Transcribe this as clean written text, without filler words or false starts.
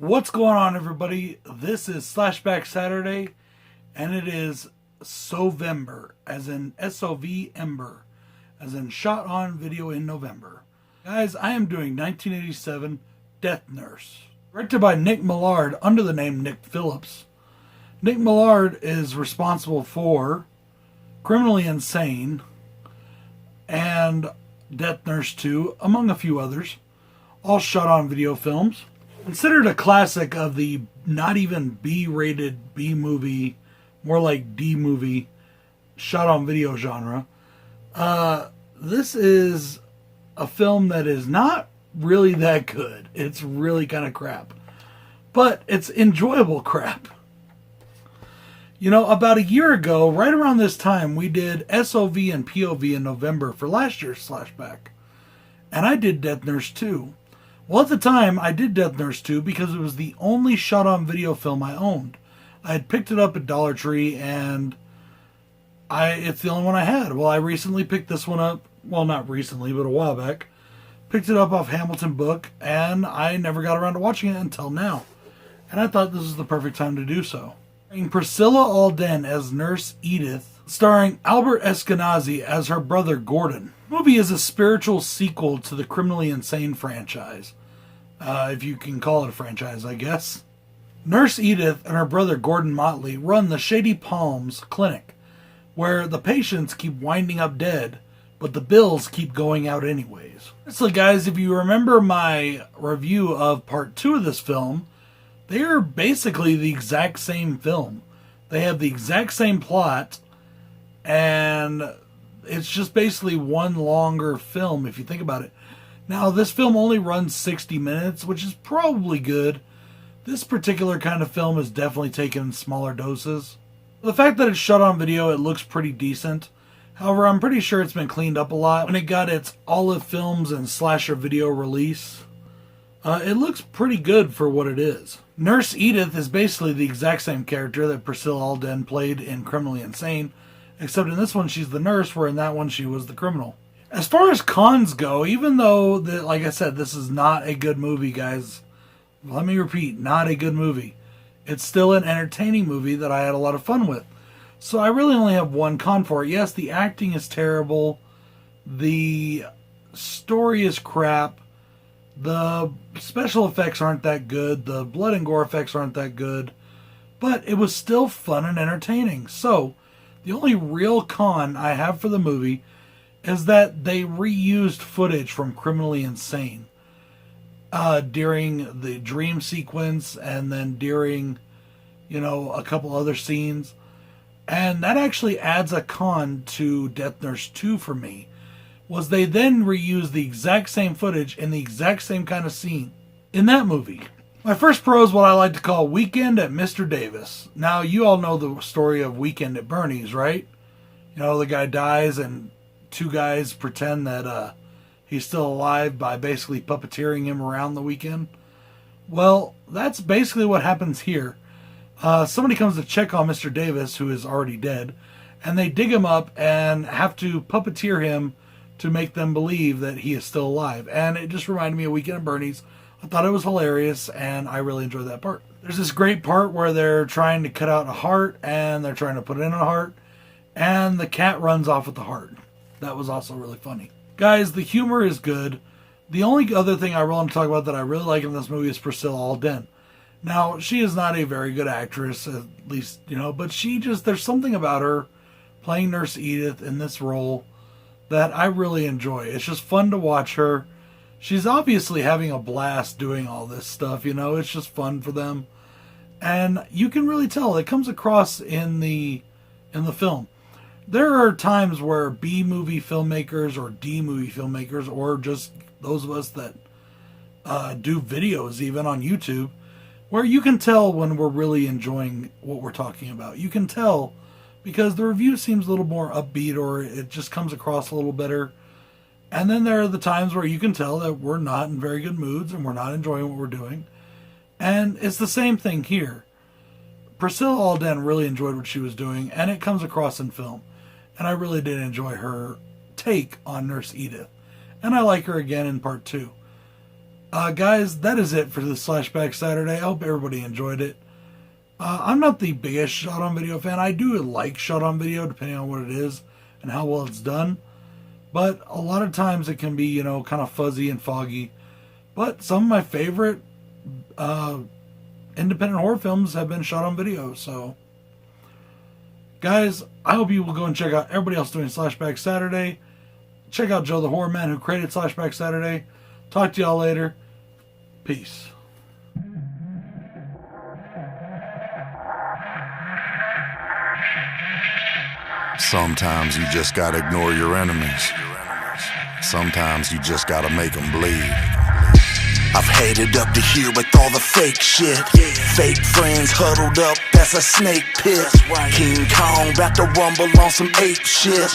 What's going on, everybody? This is Slashback Saturday, and it is Sovember, as in S-O-V-Ember, as in shot on video in November. Guys, I am doing 1987 Death Nurse, directed by Nick Millard under the name Nick Phillips. Nick Millard is responsible for Criminally Insane and Death Nurse 2, among a few others, all shot on video films. Considered a classic of the not even B-rated B-movie, more like D-movie, shot-on-video genre. This is a film that is not really that good. It's really kind of crap. But it's enjoyable crap. You know, about a year ago, right around this time, we did SOV and POV in November for last year's Slashback. And I did Death Nurse 2. Well, at the time, I did Death Nurse 2 because it was the only shot-on-video film I owned. I had picked it up at Dollar Tree, and it's the only one I had. Well, I recently picked this one up. Well, not recently, but a while back. Picked it up off Hamilton Book, and I never got around to watching it until now. And I thought this was the perfect time to do so. Priscilla Alden as Nurse Edith, starring Albert Eskenazi as her brother Gordon. The movie is a spiritual sequel to the Criminally Insane franchise. If you can call it a franchise, I guess. Nurse Edith and her brother Gordon Motley run the Shady Palms Clinic, where the patients keep winding up dead, but the bills keep going out anyways. So guys, if you remember my review of part 2 of this film, they are basically the exact same film. They have the exact same plot, and it's just basically one longer film if you think about it. Now, this film only runs 60 minutes, which is probably good. This particular kind of film is definitely taken in smaller doses. The fact that it's shot on video, it looks pretty decent. However, I'm pretty sure it's been cleaned up a lot. When it got its Olive Films and Slasher Video release, it looks pretty good for what it is. Nurse Edith is basically the exact same character that Priscilla Alden played in Criminally Insane, except in this one she's the nurse, where in that one she was the criminal. As far as cons go, even though, like I said, this is not a good movie, guys. Let me repeat, not a good movie. It's still an entertaining movie that I had a lot of fun with. So I really only have one con for it. Yes, the acting is terrible. The story is crap. The special effects aren't that good. The blood and gore effects aren't that good. But it was still fun and entertaining. So, the only real con I have for the movie is that they reused footage from Criminally Insane during the dream sequence and then during, a couple other scenes. And that actually adds a con to Death Nurse 2 for me, was they then reused the exact same footage in the exact same kind of scene in that movie. My first pro is what I like to call Weekend at Mr. Davis. Now, you all know the story of Weekend at Bernie's, right? The guy dies and two guys pretend that he's still alive by basically puppeteering him around the weekend. Well, that's basically what happens here. Somebody comes to check on Mr. Davis, who is already dead, and they dig him up and have to puppeteer him to make them believe that he is still alive. And it just reminded me of Weekend at Bernie's. I thought it was hilarious, and I really enjoyed that part. There's this great part where they're trying to cut out a heart, and they're trying to put in a heart, and the cat runs off with the heart. That was also really funny. Guys, the humor is good. The only other thing I want to talk about that I really like in this movie is Priscilla Alden. Now, she is not a very good actress, at least, but there's something about her playing Nurse Edith in this role that I really enjoy. It's just fun to watch her. She's obviously having a blast doing all this stuff, it's just fun for them. And you can really tell it comes across in the film. There are times where B-movie filmmakers or D-movie filmmakers, or just those of us that do videos even on YouTube, where you can tell when we're really enjoying what we're talking about. You can tell because the review seems a little more upbeat, or it just comes across a little better. And then there are the times where you can tell that we're not in very good moods and we're not enjoying what we're doing. And it's the same thing here. Priscilla Alden really enjoyed what she was doing, and it comes across in film. And I really did enjoy her take on Nurse Edith. And I like her again in part 2. Guys, that is it for the Slashback Saturday. I hope everybody enjoyed it. I'm not the biggest shot-on-video fan. I do like shot-on-video, depending on what it is and how well it's done. But a lot of times it can be, you know, kind of fuzzy and foggy. But some of my favorite independent horror films have been shot on video. So, guys, I hope you will go and check out everybody else doing Slashback Saturday. Check out Joe the HORRORman, who created Slashback Saturday. Talk to y'all later. Peace. Sometimes you just gotta ignore your enemies. Sometimes you just gotta make them bleed. I've headed up to here with all the fake shit. Fake friends huddled up, that's a snake pit. King Kong about to rumble on some ape shit.